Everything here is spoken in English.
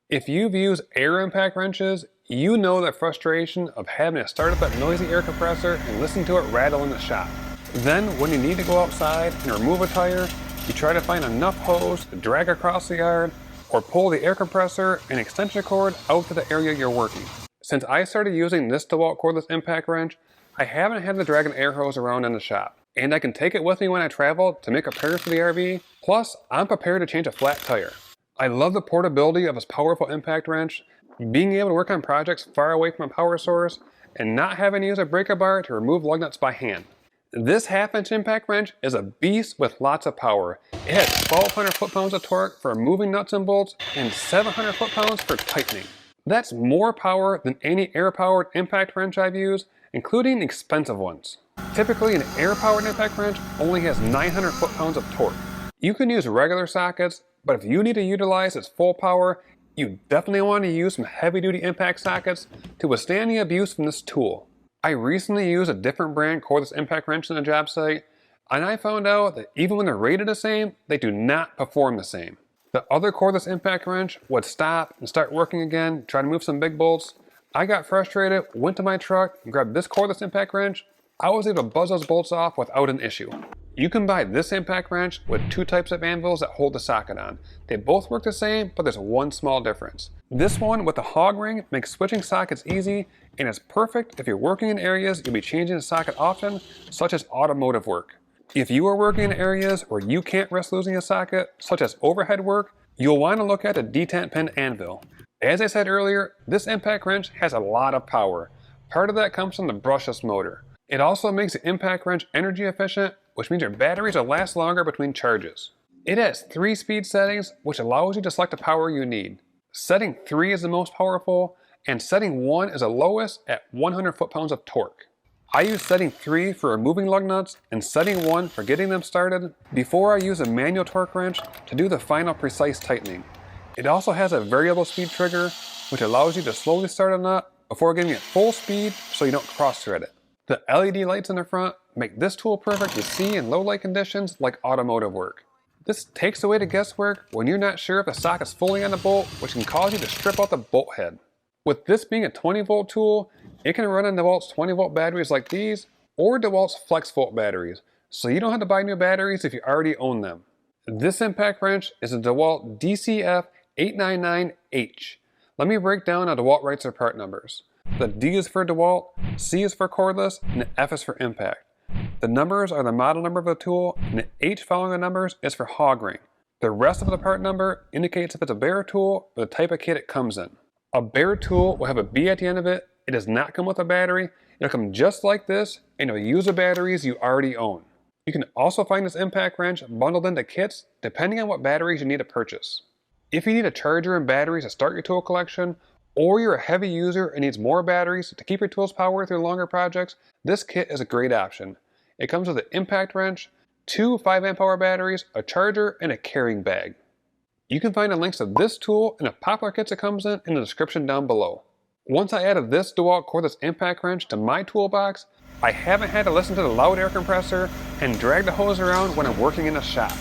If you've used air impact wrenches, you know the frustration of having to start up that noisy air compressor and listen to it rattle in the shop. Then, when you need to go outside and remove a tire, you try to find enough hose to drag across the yard or pull the air compressor and extension cord out to the area you're working. Since I started using this DeWalt cordless impact wrench, I haven't had to drag an air hose around in the shop, and I can take it with me when I travel to make repairs for the RV, plus I'm prepared to change a flat tire. I love the portability of this powerful impact wrench, being able to work on projects far away from a power source, and not having to use a breaker bar to remove lug nuts by hand. This half-inch impact wrench is a beast with lots of power. It has 1,200 foot-pounds of torque for removing nuts and bolts and 700 foot-pounds for tightening. That's more power than any air-powered impact wrench I've used, including expensive ones. Typically, an air-powered impact wrench only has 900 foot-pounds of torque. You can use regular sockets, but if you need to utilize its full power, you definitely want to use some heavy-duty impact sockets to withstand the abuse from this tool. I recently used a different brand cordless impact wrench on a job site, and I found out that even when they're rated the same, they do not perform the same. The other cordless impact wrench would stop and start working again, try to move some big bolts. I got frustrated, went to my truck, and grabbed this cordless impact wrench. I was able to buzz those bolts off without an issue. You can buy this impact wrench with two types of anvils that hold the socket on. They both work the same, but there's one small difference. This one with the hog ring makes switching sockets easy, and is perfect if you're working in areas you'll be changing the socket often, such as automotive work. If you are working in areas where you can't risk losing a socket, such as overhead work, you'll want to look at the Detent pin anvil. As I said earlier, this impact wrench has a lot of power. Part of that comes from the brushless motor. It also makes the impact wrench energy efficient, which means your batteries will last longer between charges. It has 3 speed settings, which allows you to select the power you need. Setting 3 is the most powerful, and setting 1 is the lowest at 100 foot-pounds of torque. I use setting 3 for removing lug nuts and setting 1 for getting them started before I use a manual torque wrench to do the final precise tightening. It also has a variable speed trigger, which allows you to slowly start a nut before giving it full speed so you don't cross-thread it. The LED lights in the front make this tool perfect to see in low light conditions like automotive work. This takes away the guesswork when you're not sure if the socket's fully on the bolt, which can cause you to strip out the bolt head. With this being a 20 volt tool, it can run on DeWalt's 20 volt batteries like these, or DeWalt's flex volt batteries, so you don't have to buy new batteries if you already own them. This impact wrench is a DeWalt DCF899H. Let me break down how DeWalt writes their part numbers. The D is for DeWalt, C is for cordless, and the F is for impact. The numbers are the model number of the tool, and the H following the numbers is for hog ring. The rest of the part number indicates if it's a bare tool or the type of kit it comes in. A bare tool will have a B at the end of it. It does not come with a battery. It'll come just like this, and it'll use the batteries you already own. You can also find this impact wrench bundled into kits depending on what batteries you need to purchase. If you need a charger and batteries to start your tool collection, or you're a heavy user and needs more batteries to keep your tools powered through longer projects, this kit is a great option. It comes with an impact wrench, 2 5 amp hour batteries, a charger, and a carrying bag. You can find the links to this tool and the popular kits it comes in the description down below. Once I added this DeWalt cordless impact wrench to my toolbox, I haven't had to listen to the loud air compressor and drag the hose around when I'm working in a shop.